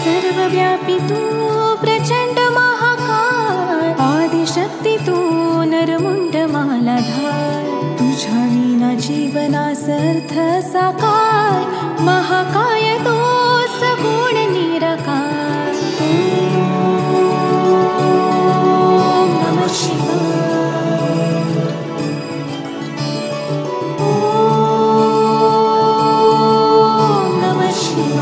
सर्वव्यापी तू प्रचंड महाकाय, आदिशक्ती तू नरमुंड मालाधार, तुझ्या विना जीवनास अर्थ साकार, महाकाय तो सगुण निराकार। ओम नमः शिवाय। ओम नमः शिवाय।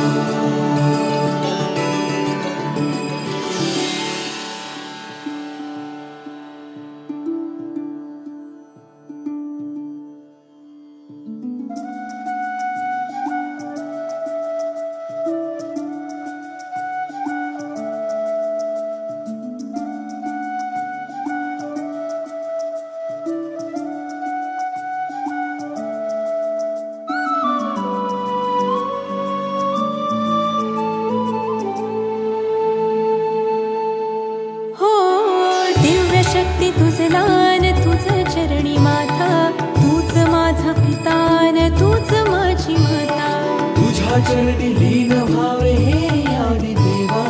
शक्ती तुझ लान, तुझ चरणी माता, तूच माझा पितान, तूच माझी माता, तुझ्या चरणी लीन व्हावे हे आदि देवा,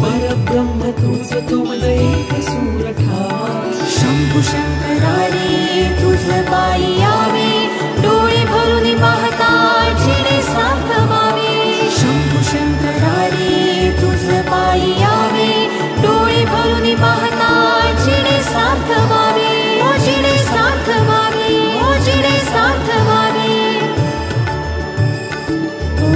परब्रह्म तुझ तुमज एक सूर ठावा। शंभू शंकरारी तुझ पायी यावे, डोळे भरून पाहता जिणे सार्थ व्हावे। शंभू शंकरारी तुझ पायी यावे, डोळे भरून पाहता जिणे सार्थ व्हावे, ओ जिणे सार्थ व्हावे, ओ जिणे सार्थ व्हावे। ओम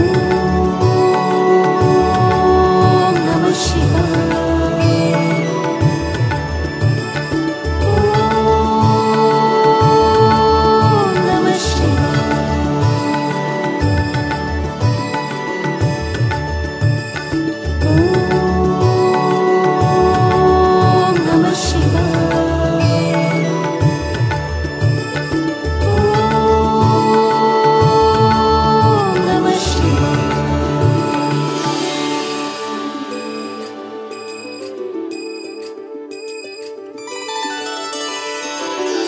नमः शिवाय। ओम नमः शिवाय। ओम नमः शिवाय। ओम नमः शिवाय।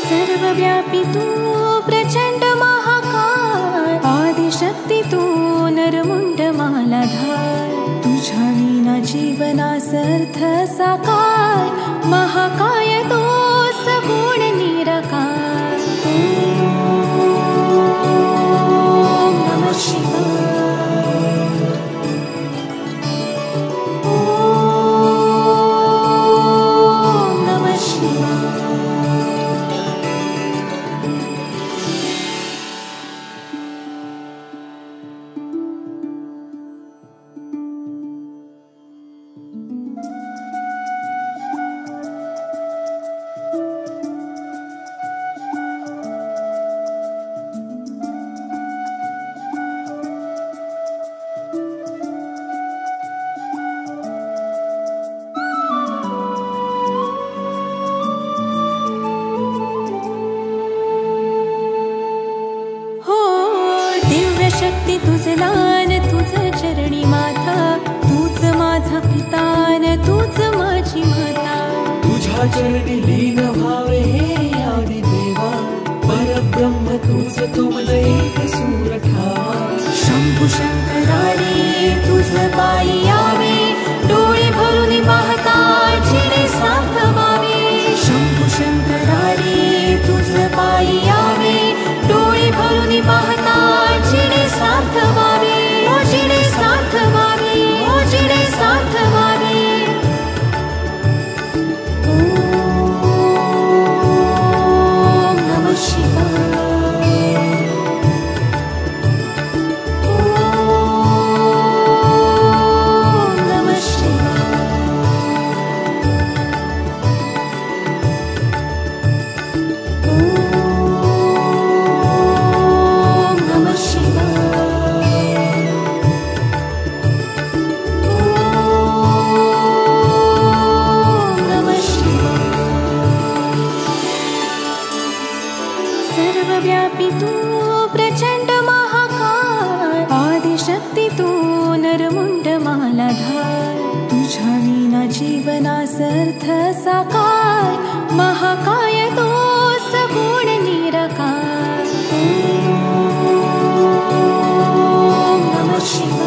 सर्वव्यापी तू प्रचंड महाकाय, आदिशक्ती तू नरमुंड मालाधार, तुझ्या विना जीवनास अर्थ साकार, महाकाय तो सगुण निराकार। ओम नमः शिवाय। ओम नमः शिवाय। शक्ती तुझ लान, तुझ चरणी माता, तूच माझा पितान, तूच माझी माता, तुझ्या चरणी लीन व्हावे हे आदि देवा, परब्रह्म तुझ तुमज एक सूर ठावा। शंभू शंकरारी तुझ पायी यावे, डोळे भरून पाहता जिणे सार्थ व्हावे। शंभू शंकरारी तुझ पायी यावे, डोळे भरून पाहता जिणे सार्थ व्हावे, ओ जिणे सार्थ व्हावे, ओ जिणे सार्थ व्हावे। ओम नमः शिवाय। ओम नमः शिवाय। ओम नमः शिवाय। ओम नमः शिवाय। सर्वव्यापी तू प्रचंड महाकाय, आदिशक्ती तू नरमुंड मालाधार, तुझ्या विना जीवनास अर्थ साकार, महाकाय तो सगुण निराकार। ओम नमः शिवाय।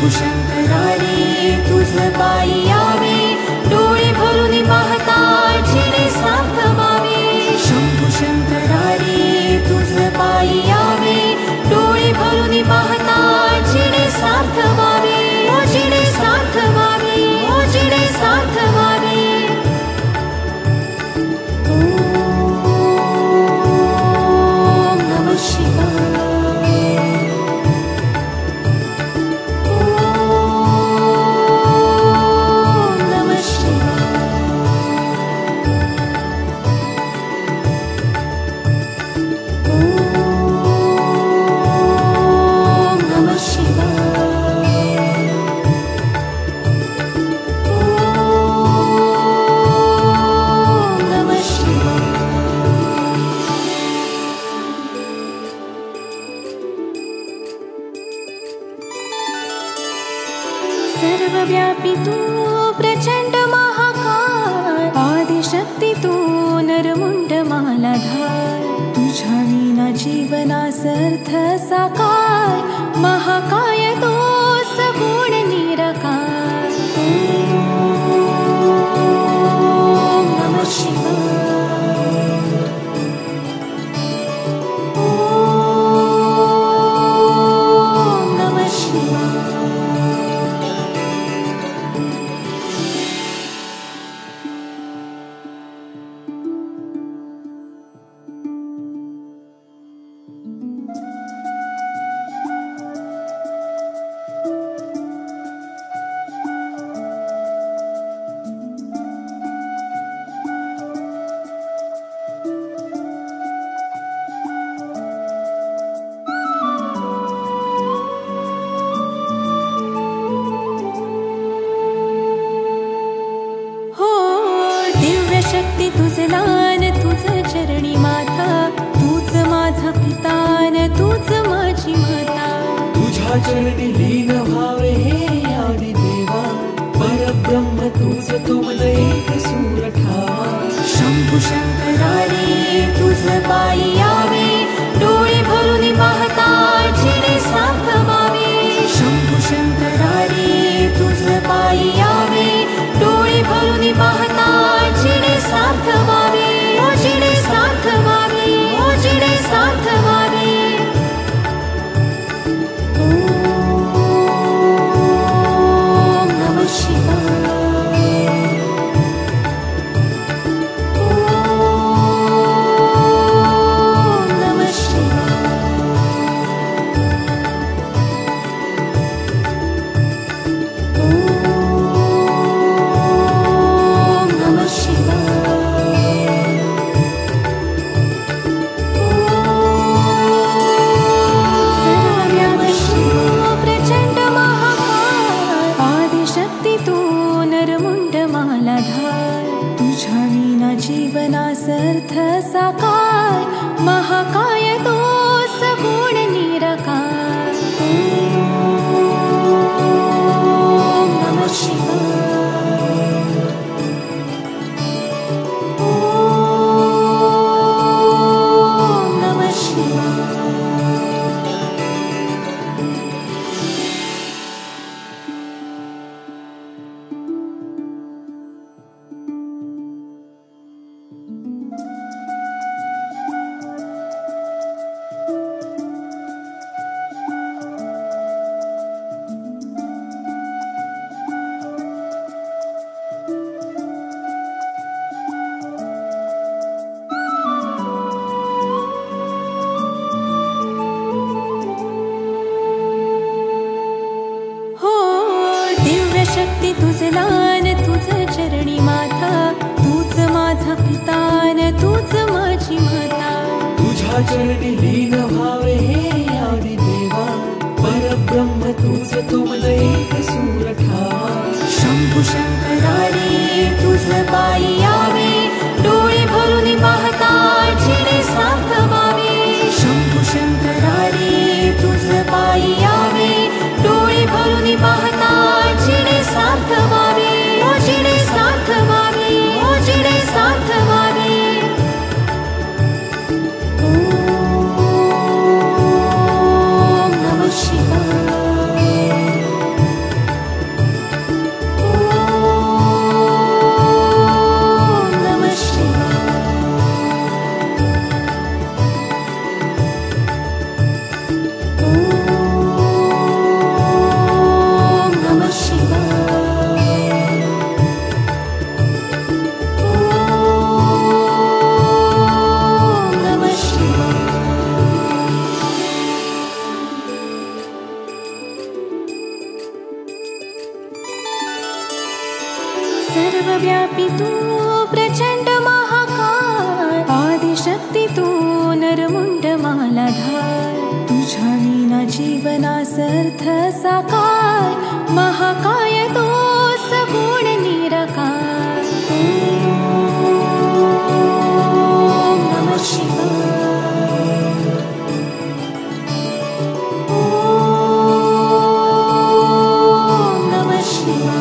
शंभू शंकरा रे तुझ पायी यावे, डोळे भरून पाहता जिणे सार्थ व्हावे. शंभू शंकरा रे तुझ पायी यावे, डोळे भरून पाहता जिणे सार्थ व्हावे. ओ जिणे सार्थ व्हावे, ओ जिणे सार्थ व्हावे. ओम नमः शिवाय. सर्वव्यापी तू प्रचंड महाकाय, आदिशक्ती तू नरमुंड मालाधार. तुझ्या विना जीवनास अर्थ साकार, महाकाय तो सगुण निराकार. ओम नमः शिवाय. ओम नमः शिवाय. शक्ती तुझ लान तुझ चरणी माता, तूच माझा पिता न तूच माझी माता. तुझ्या चरणी लीन व्हावे हे आदि देवा, परब्रह्म तुझ तुमज एक सूर ठावा. शंभू शंकरा रे तुझ पायी यावे, डोळे भरून पाहता जिणे सार्थ व्हावे. शंभू शंकरा रे तुझ पायी यावे, डोळे भरून पाहता जिणे सार्थ व्हावे. ओ जिणे सार्थ व्हावे, ओ जिणे सार्थ व्हावे. ओम नमः शिवाय. ओम नमः शिवाय. ओम नमः शिवाय. सर्वव्यापी प्रचंड महाकाय, आदिशक्ती तू नरमुंड मालाधार. तुझ्या विना जीवनास अर्थ साकार, महाकाय तो सगुण निराकार. ओम नमः शिवाय. ओम नमः शिवाय. शक्ती तुझ लान तुझ चरणी माता, तूच माझा पिता न तूच माझी माता. तुझ्या चरणी लीन व्हावे हे आदि देवा, परब्रह्म तुझ तुमज एक सूर ठावा. शंभू शंकरा रे तुझ पायी यावे, डोळे भरून पाहता जिणे सार्थ व्हावे. शंभू शंकरा रे तुझ पायी यावे, डोळे भरून पाहता जिणे सार्थ व्हावे. ओ जिणे सार्थ व्हावे, ओ जिणे सार्थ व्हावे. ओम नमः शिवाय. सर्वव्यापी तू प्रचंड महाकाय, आदिशक्ती तू नरमुंड मालाधार, तुझ्या विना जीवनास अर्थ साकार, महाकाय तो सगुण निराकार. ओम नमः शिवाय. ओम नमः शिवाय.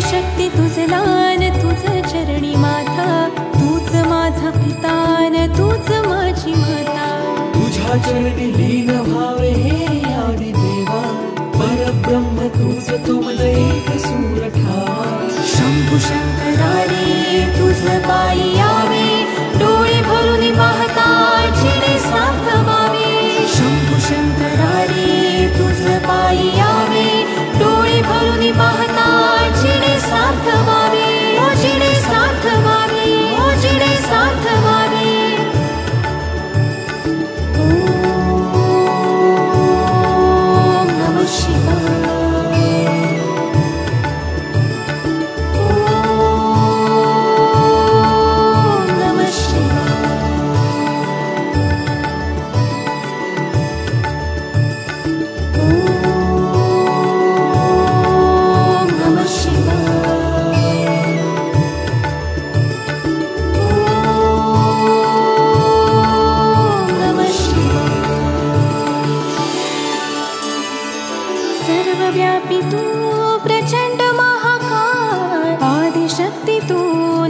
शक्ती तुझ लान, तुझ चरणी माता, तूच माझा पितान, तूच माझी माता. तुझ्या चरणी लीन व्हावे हे आदि देवा, परब्रह्म तुझ तुमज एक सूर ठावा. शंभू शंकरारे तुझ पायी यावे, डोळे भरून पाहता जिने साथ व्हावे. शंभू शंकरारे तुझ पायी यावे, डोळे भरून पाहता जिने साथ व्हावे. ओ जिने साथ व्हावे, ओ जिने साथ व्हावे. ओम नमः शिवाय. ओम नमः शिवाय. ओम नमः शिवाय. ओम नमः शिवाय. सर्वव्यापी तू प्रचंड महाकाय, आदिशक्ती तू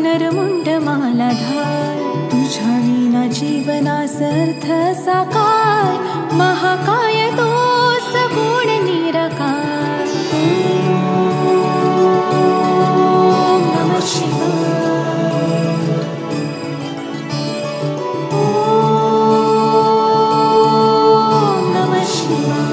नरमुंड मालाधार, तुझ्या विना जीवनास अर्थ साकार, महाकाय तो सगुण निराकार. ओम नमः शिवाय. ओम नमः शिवाय.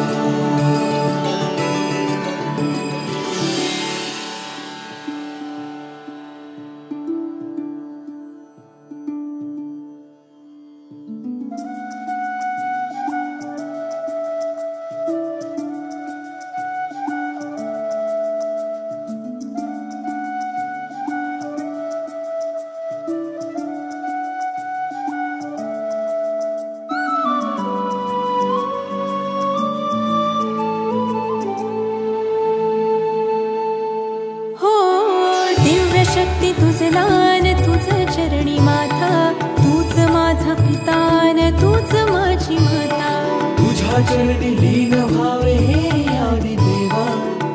शक्ती तुझ लान, तुझ चरणी माता, तूच माझा पितान, तूच माझी माता. तुझ्या चरणी लीन व्हावे हे आदि देवा,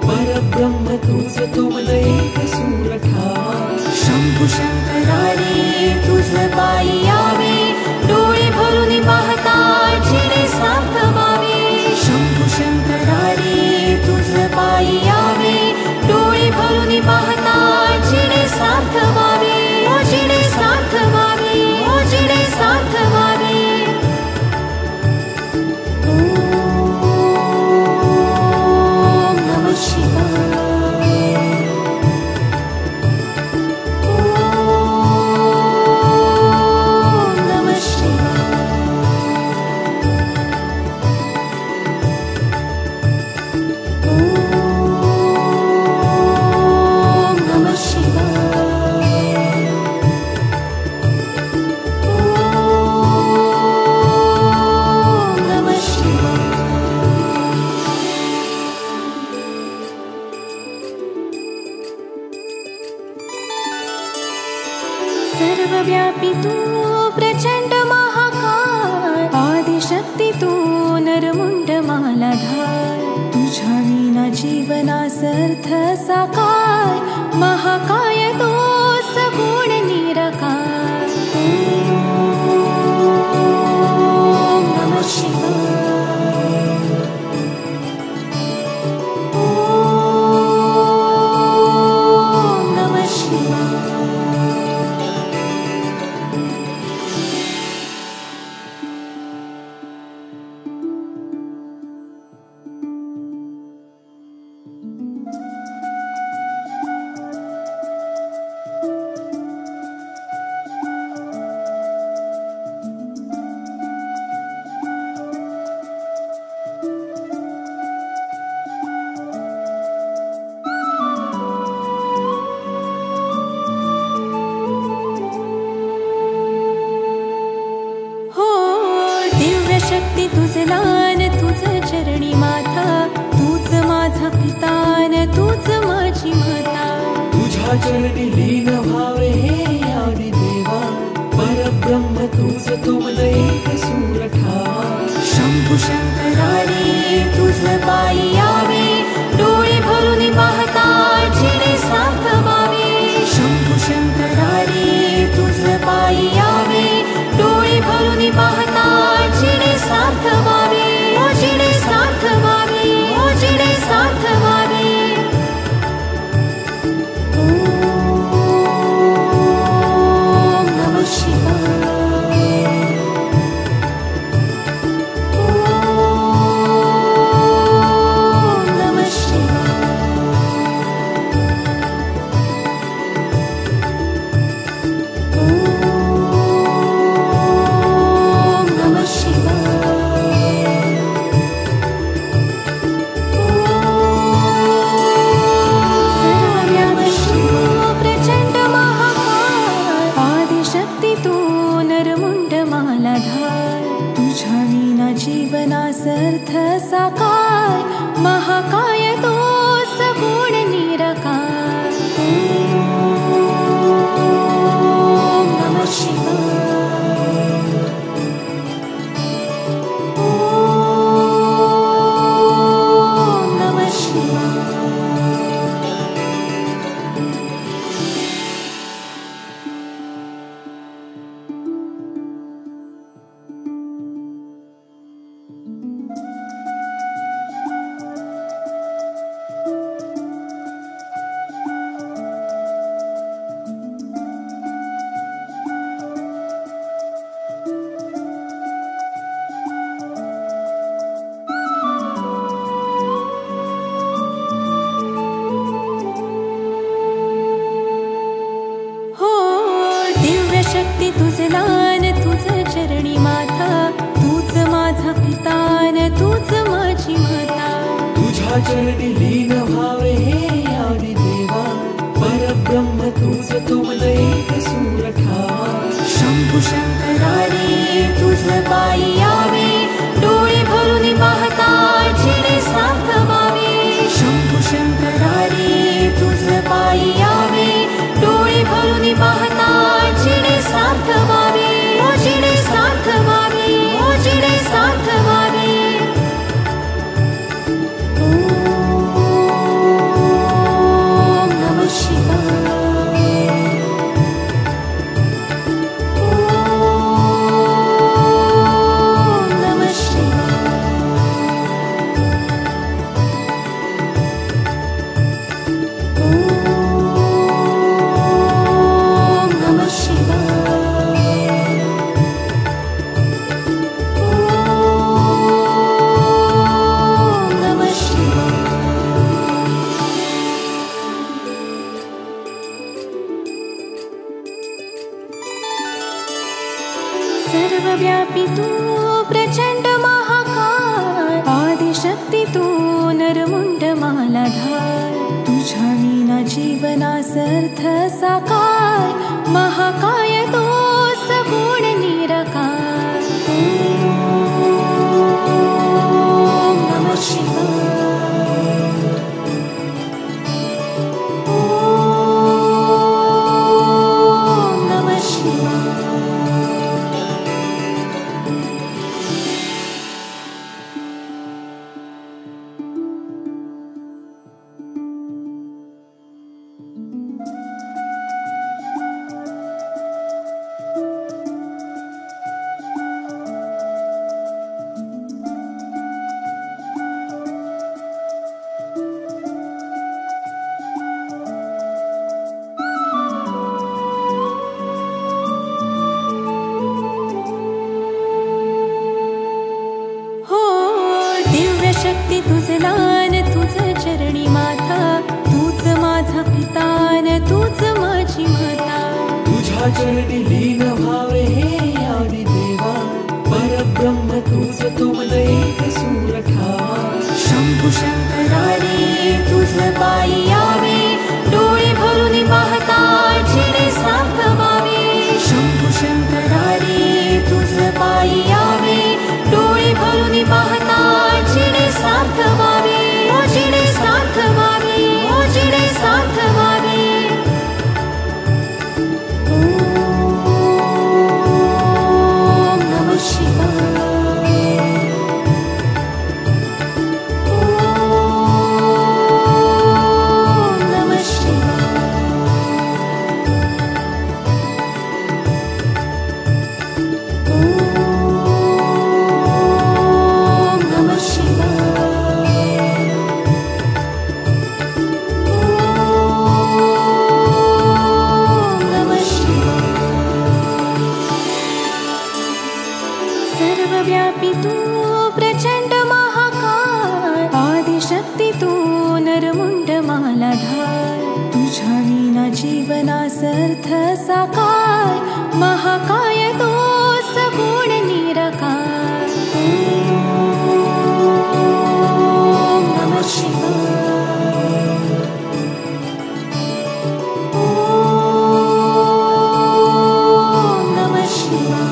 परब्रह्म तुझ तुमज एक सूर ठावा. शंभू शंकरारे तुझ पायी यावे, डोळे भरून पाहता जिने साथ व्हावे. शंभू शंकरारे तुझ पायी यावे, डोळे भरून पाहता जिने साथ व्हावे. ओ जिने साथ व्हावे, ओ जिने साथ व्हावे. ओम नमः शिवाय. ओम नमः सर्वव्यापी तू प्रचंड महाकाय, आदिशक्ती तू नरमुंड मालाधार, तुझ्या विना जीवनास अर्थ साकार, महाकाय तो सगुण निराकार. ओम नमः शिवाय. शक्ती तुझलान तुझ चरणी माता, तूच माझा पितान तूच माझी माता. तुझ्या चरणी लीन व्हावे हे आदि देवा, परब्रह्म तूच तुमज एक सूर ठावा. शंभू शंकरारे तुझ पायी यावे, डोळे भरून पाहता जिणे साथ व्हावे. शंभू शंकरारे तुझ पायी यावे, डोळे भरून पाहता जिणे साथ व्हावे. ओ जिणे साथ व्हावे, ओ जिणे साथ व्हावे. ओम नमः शिवाय. ओम नमः शिवाय. ओम नमः शिवाय. सर्वव्यापी शिव प्रचंड महाकाय, आदिशक्ती तू नरमुंड मालाधार. तुझ्या विना जीवनास अर्थ साकार, महाकाय तो सगुण निराकार. ओम नमः शिवाय. ओम नमः शिवाय. हो दिव्य शक्ती तुझलान तुझ चरणी माता, तूच माझा पितान तूच माझी माता. तुझ्या चरणी लीन व्हावे हे आदि देवा, परब्रह्म तूच तुमज एक सूर ठावा. शंभू शंकरारे तुझ पायी यावे, डोळे भरून पाहता जिणे साथ व्हावे. शंभू शंकरारे तुझ पायी यावे, डोळे भरून पाहता जिणे साथ व्हावे. ओ जिणे साथ व्हावे, ओ जिणे साथ व्हावे. ओम नमः शिवाय. ओम नमः शिवाय. ओम नमः शिवाय. ओम नमः शिवाय. सर्वव्यापी तू प्रचंड महाकाय, आदिशक्ती तू नरमुंड मालाधार. तुझ्या विना जीवनास अर्थ साकार, महाकाय तो सगुण निराकार. ओम नमः शिवाय. ओम नमः शिवाय. शक्ती तुझलान तुझ चरणी माता, तूच माझा पितान तूच माझी माता. तुझ्या चरणी लीन व्हावे हे आदि देवा, परब्रह्म तूच तुमज एक सूर ठावा. शंभू शंकरारे तुझ पायी यावे, डोळे भरून पाहता जिणे साथ व्हावे. शंभू शंकरारे तुझ पायी यावे, डोळे तू प्रचंड महाकाय, आदिशक्ती तू नरमुंड मालाधार, तुझ्या विना जीवनासर्थ साकार, महाकाय तो सगुण निराकार. ओम नमः शिवाय. ओम नमः शिवाय.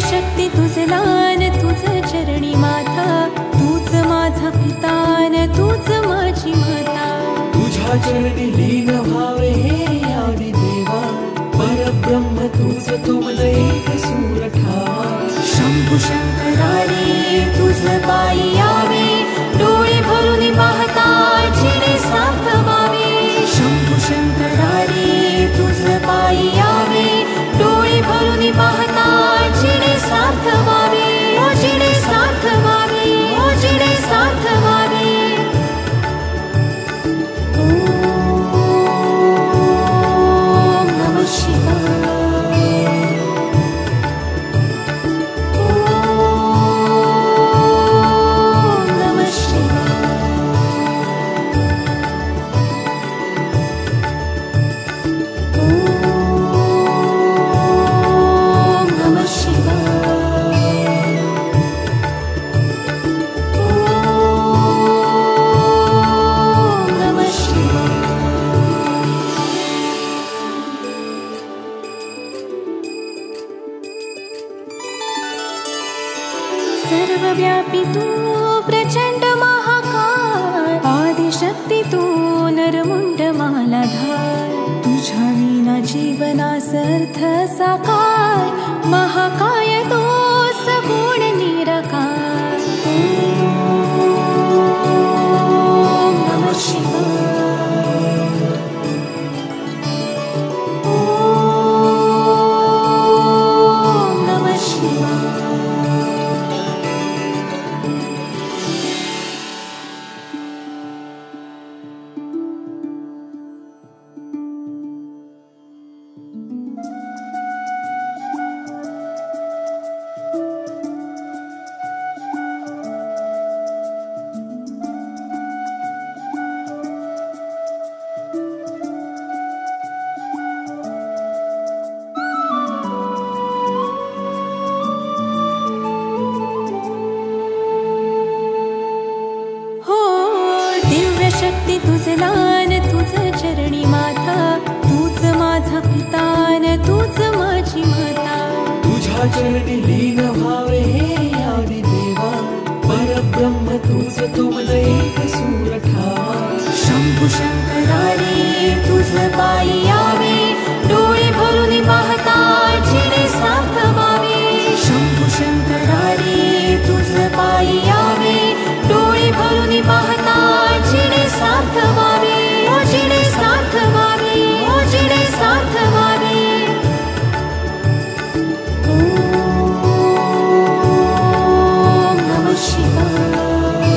शक्ती तुझ लान, तुझ चरणी माथा, तूच माझा पितान, तूच माझी माता. तुझ्या चरणी लीन व्हावे हे आदि देवा, परब्रह्म तूच तुमज एक सूर ठावा. शंभू शंकरारे तुझ पायी यावे, डोळे भरून पाहता जिणे साथ व्हावे. शंभू शंकरारे तुझ पायी यावे, डोळे भरून पाहता जिणे साथ व्हावे. ओ जिणे साथ व्हावे, ओ जिणे साथ व्हावे. ओम नमः शिवाय. ओम नमः शिवाय. ओम नमः शिवाय. ओम नमः शिवाय. सर्वव्यापी तू प्रचंड महाकाय, आदिशक्ती तू नरमुंड मालाधार, तुझ्या विना जीवनासर्थ साकार, महाकाय तो सगुण निराकार. ओम नमः शिवाय. ओम नमः शिवाय. शक्ती तुझ लान, तुझ चरणी माथा, तूच माझा पितान, तूच माझी माता. तुझ्या चरणी लीन व्हावे हे आदि देवा, परब्रह्म तूच तुमज एक सूर ठावा. शंभू शंकरारे तुझ पायी यावे, डोळे भरून पाहता जिणे साथ व्हावे. शंभू शंकरारे तुझ पायी यावे, डोळे भरून पाहता जिणे साथ व्हावे. ओ जिणे साथ व्हावे, ओ जिणे साथ व्हावे. ओम नमः शिवाय.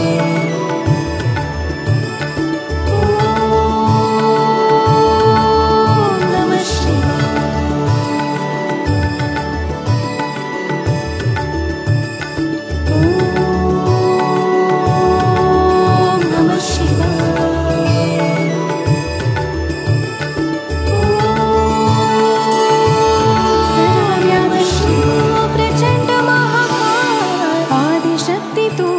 ओम नमः शिवाय. ओम नमः शिवाय. सर्वव्यापी तू प्रचंड महाकाय, आदिशक्ती तू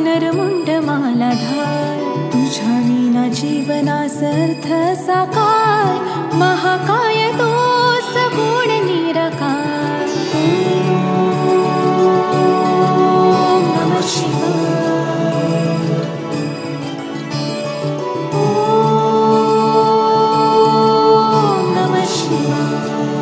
नरमुंड मालाधार, तुझ्या विना जीवनासर्थ साकार, महाकाय तो सगुण निराकार. ओम नमः शिवाय. ओम नमः शिवाय.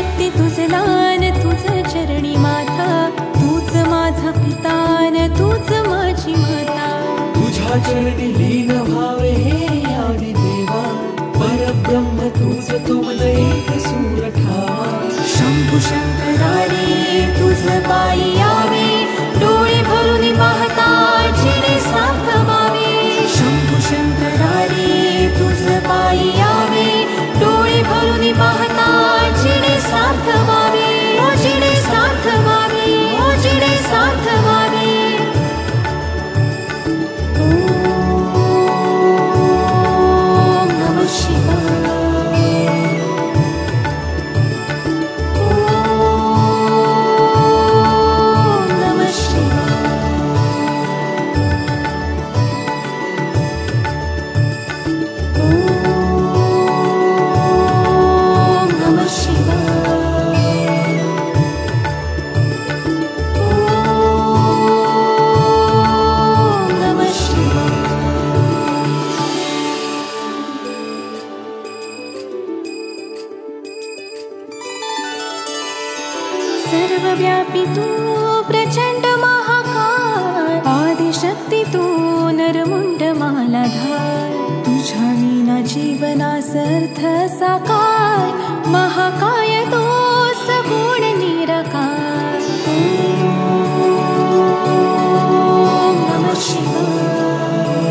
शक्ती तुझ लान तुझ चरणी माता, तूच माझा पितान तूच माझी माता. तुझ्या चरणी लीन व्हावे हे आदि देवा, परब्रह्म तुझ तुमज एक सूर ठावा. शंभू शंकरा रे तुझ पायी यावे, डोळे भरून पाहता जिने साथ व्हावे. शंभू शंकरा रे तुझ पायी यावे, डोळे भरून पाहता जिने साथ व्हावे. ओ जिने साथ व्हावे, ओ जिने साथ व्हावे. ओम नमः शिवाय. सर्वव्यापी तू प्रचंड महाकाय, आदिशक्ती तू नरमुंड मालाधार. तुझ्या विना जीवनास अर्थ साकार, महाकाय तो सगुण निराकार. ओम नमः शिवाय.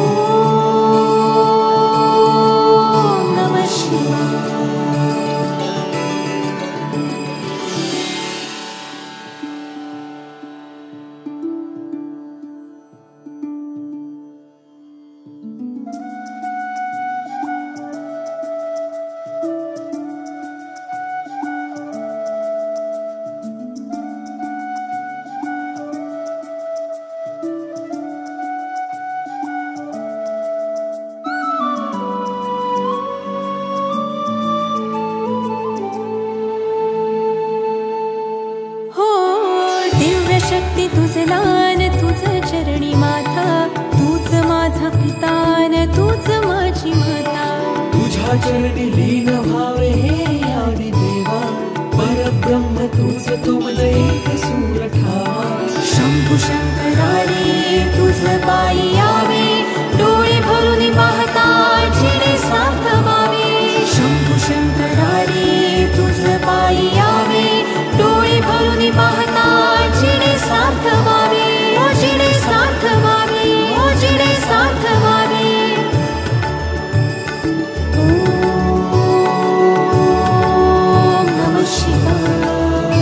ओम नमः शिवाय. शक्ती तुझ लान तुझ चरणी माता, तूच माझा पितान तूच माझी माता. तुझ्या चरणी लीन व्हावे हे आदि देवा, परब्रह्म तुझ तुमज एक सूर ठावा. शंभू शंकरा रे तुझ पायी यावे, डोळे भरून पाहता जिने साथ व्हावे. शंभू शंकरा रे तुझ पायी यावे, डोळे भरून पाहता जिने साथ व्हावे. ओ जिने साथ व्हावे, ओ जिने साथ व्हावे. ओम नमः शिवाय.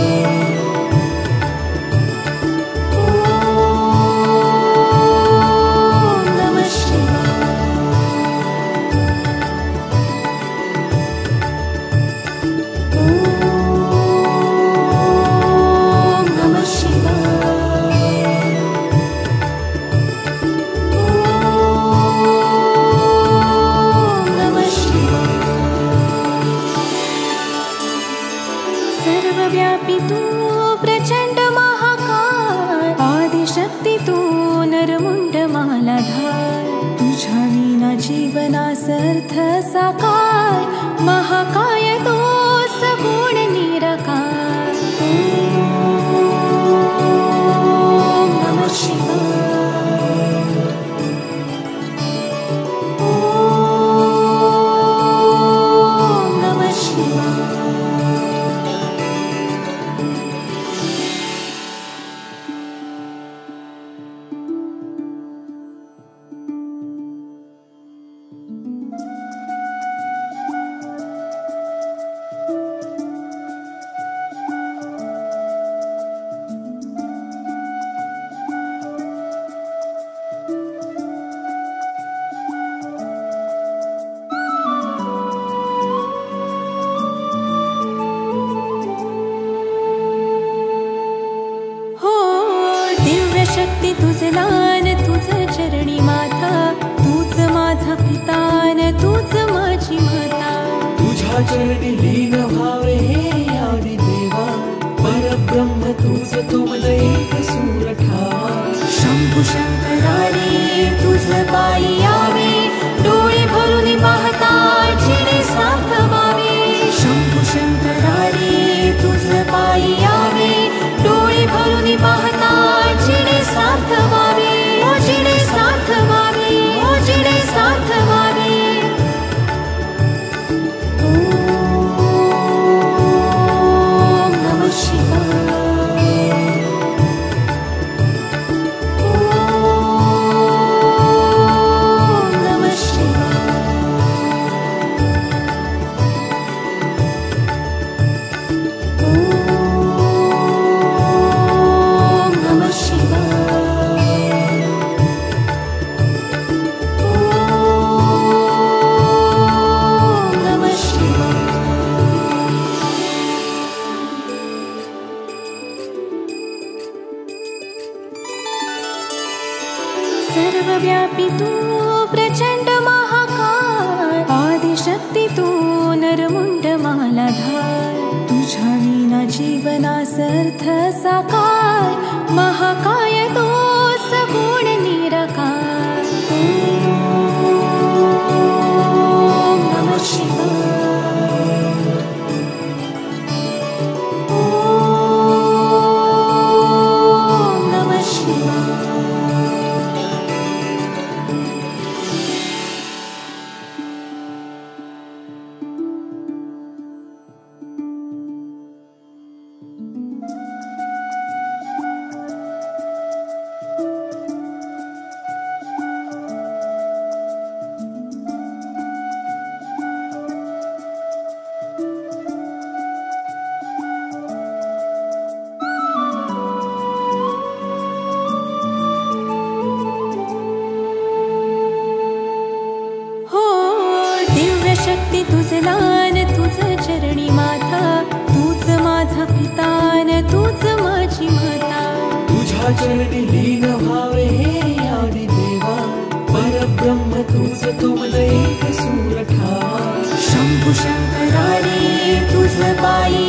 ओम नमः शिवाय. ओम नमः शिवाय. ओम नमः शिवाय. सर्वव्यापी तू प्रचंड महाकाय, आदिशक्ती तू नरमुंड मालाधार. तुझ्या विना जीवनास अर्थ साकार, महाकाय तो सगुण निराकार. ओम नमः शिवाय. ओम नमः शिवाय. शक्ती तुझ लान तुझ चरणी माता, तूच माझा पितान तूच माझी माता. तुझ्या चरणी लीन व्हावे हे आदि देवा, परब्रह्म तुझ तुमज एक सूर ठावा. शंभू शंकरा रे तुझ पायी यावे, डोळे भरून पाहता जिने साथ व्हावे. व्यापी तू प्रचंड महाकाय, आदिशक्ती तू नरमुंड मालाधार, तुझ्या विना जीवनास अर्थ साकार, महाकाय तो सगुण निराकार. ओम नमः शिवाय. ओम नमः शिवाय. शक्ती तुझ लान, तुझ चरणी माथा, तूच माझा पितान, तूच माझी माता. तुझ्या चरणी लीन व्हावे हे आदि देवा, परब्रह्म तुझ तुमज एक सूर ठावा. शंभू शंकरा रे तुझ पायी